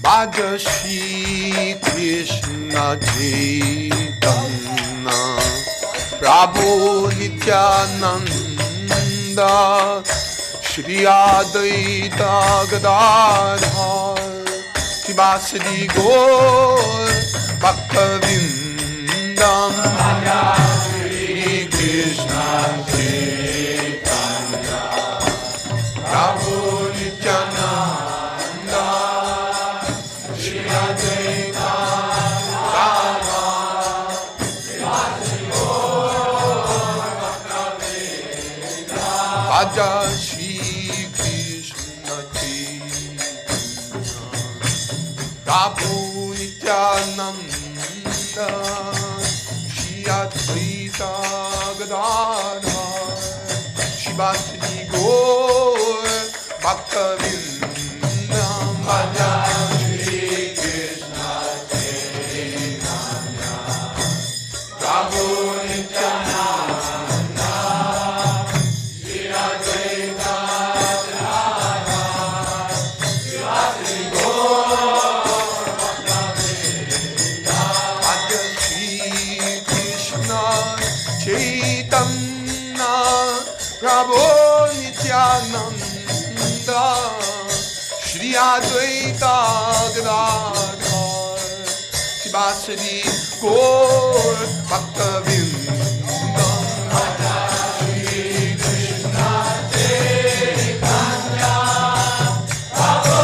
आज श्री कृष्ण चैतन्य प्रभु नित्यानंद श्री अद्वैत गदाधर शिवासदि गौर भक्तवृंदम श्री कृष्ण चैतन्य प्रभु नित्यानंद श्री अद्वैत आज श्री कृष्ण चैतन्य प्रभु नित्यानंद श्री अद्वैत गदाधर शिवासदि गौर भक्तवृंदम भज श्री कृष्ण चैतन्य प्रभु नित्यानंद श्री अद्वैत शिवासदि गौर आज श्री कृष्ण चैतन्य प्रभु नित्यानंद श्री अद्वैत गदाधर शिवासदि गौर भक्तवृंदम भज श्री कृष्ण चैतन्य प्रभु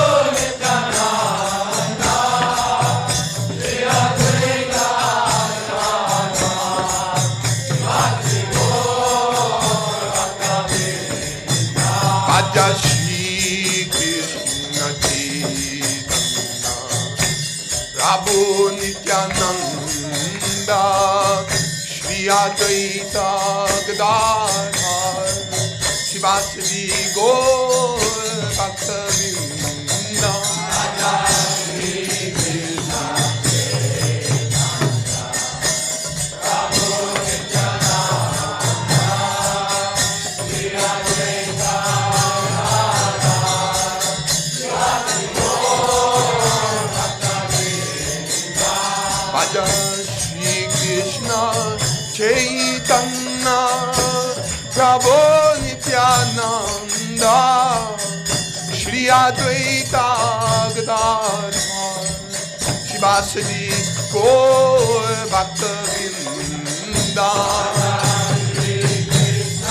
नित्यानंद श्री अद्वैत शिवासदि गौर आज श्री कृष्ण चैतन्य प्रभु नित्यानंद श्री अद्वैत गदाधर शिवासदि गौर भक्तवृंदम भज श्री कृष्ण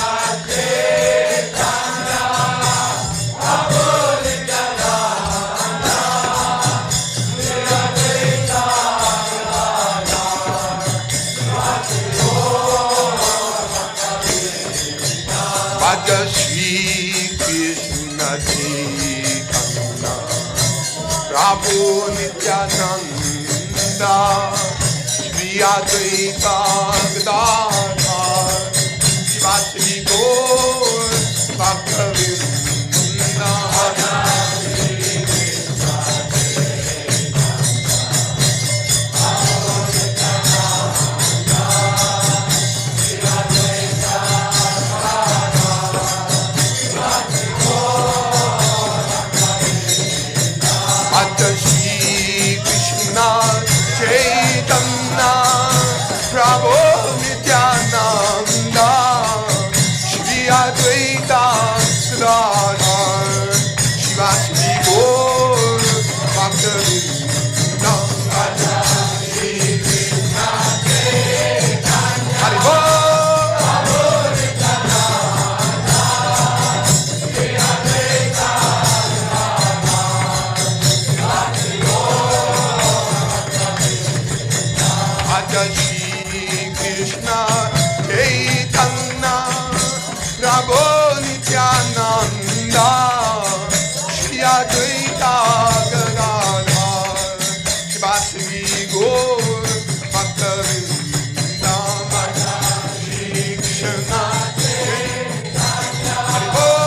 प्रभु नित्यानंद श्री अद्वैत भज श्री कृष्ण चैतन्य प्रभु नित्यानंद श्री अद्वैत गदाधर शिवासदि गौर भक्तवृंदम श्री कृष्ण चैतन्य प्रभु नित्यानंद श्री अद्वैत आज श्री कृष्ण चैतन्य प्रभु नित्यानंद श्री अद्वैत गदाधर शिवासदि गौर भक्तवृंदम भज आज श्री कृष्ण चैतन्य प्रभु नित्यानंद श्री अद्वैत गदाधर शिवासदि गौर भक्तवृंदम भज श्री कृष्ण चैतन्य हरि बोल आज श्री कृष्ण चैतन्य प्रभु नित्यानंद श्री अद्वैत गदाधर शिवासदि गौर भक्तवृंदम भज श्री कृष्ण चैतन्य हरि बोल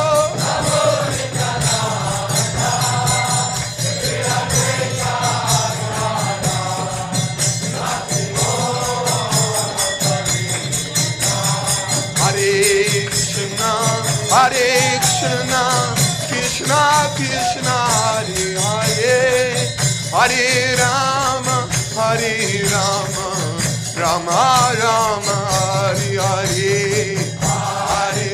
Hare Krishna, Krishna Krishna Hare Hare, Hare Rama, Hare Rama, Rama Rama, Hare Hare. Hare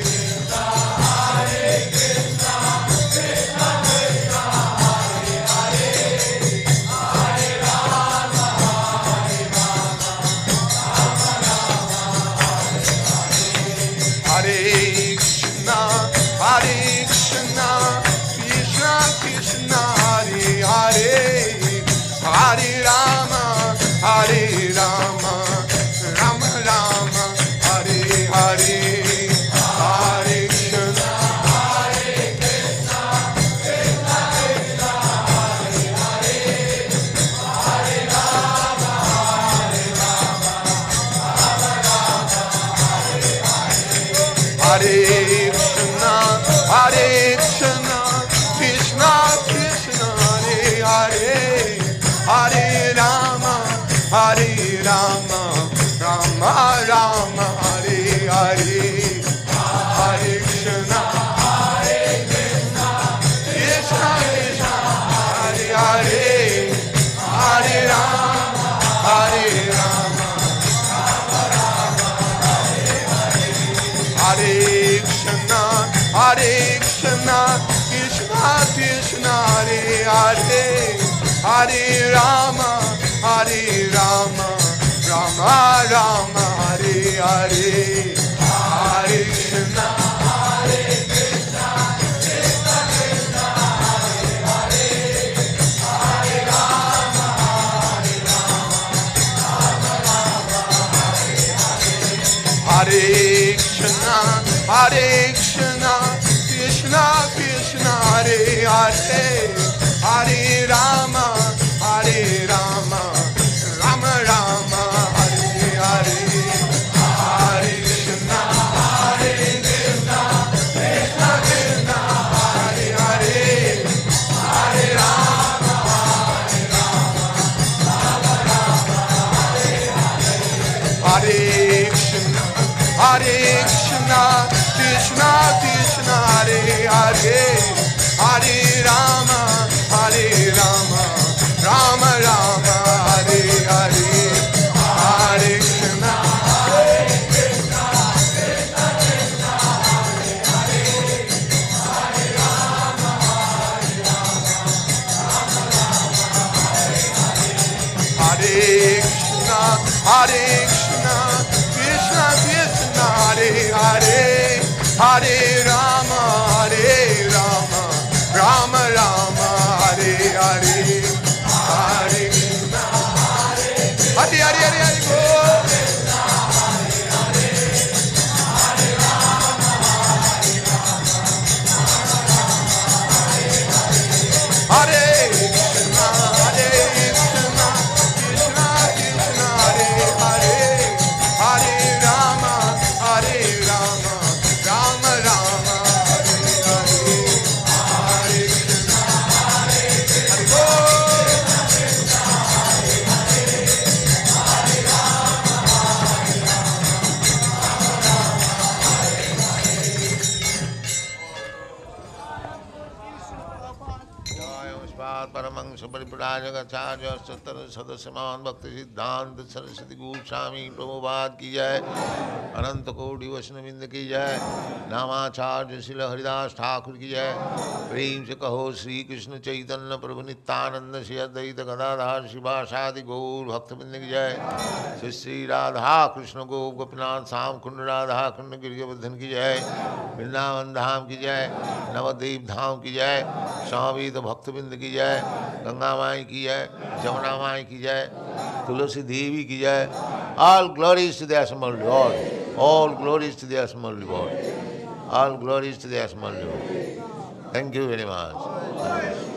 Hare Krishna, Hare Krishna, Krishna Krishna, Hare Hare, Hare Rama, Hare Rama, Rama Rama, Hare Hare, Hare Krishna, Hare Krishna, Hare Krishna, Krishna Krishna, Hare Hare, Hare Rama, Hare Rama, Rama Rama, Hare Hare, Hare Krishna, Krishna Krishna, Hare Hare, Hare Rama, Hare Rama, Hare Krishna, Hare Krishna, Krishna Krishna, Hare Hare, Hare Rama, Hare Rama, Rama Rama, Hare Hare, Hare Krishna, Hare Krishna, Hare Krishna, Krishna Krishna, Hare Hare, Hare Rama, Hare Rama, Rama Rama, Hare Hare, Hare Krishna, Hare Krishna, Krishna Krishna, Hare Hare, Hare Rama, Hare Krishna, Hare Krishna, Krishna Krishna, Hare Hare, Hare Rama, Hare Rama, Rama Rama, Hare Hare, Hare Krishna, Hare Krishna, Hare Krishna, Krishna Krishna, Hare Hare, Hare Rama, Hare Rama, Rama Rama, Hare Hare, Hare Krishna, Hare Hare Hare Hare Bol. Hare Krishna, Hare Krishna, Krishna Krishna, Hare Hare, Hare Rama, Hare Rama, Rama Rama, Hare Hare, Hare Krishna, Hare Bol. परमंश परिप्राजकाचार्य सतर सदस्यमान भक्ति सिद्धांत सरस्वती गोस्वामी प्रभुपाद की जय, अनंत कोटि वैष्णववृंद की जय, नामाचार्य श्रील हरिदास ठाकुर की जय। प्रेम से कहो श्री कृष्ण चैतन्य प्रभु नित्यानंद श्री अद्वैत गदाधर शिवासादि गौर भक्तवृंद की जय। श्री श्री राधा कृष्ण गोप गोपीनाथ श्याम कुंड राधा कुंड गिरिवर्धन की जय, वृंदावन धाम की जय, नवद्वीप धाम की जय, स्वामीत भक्तवृंद की जय, गंगा माई की जय, जमुना माई की जय, तुलसी देवी की जय। All glories to the assembled Lord. All glories to the assembled Lord. All glories to the assembled Lord. Thank you very much.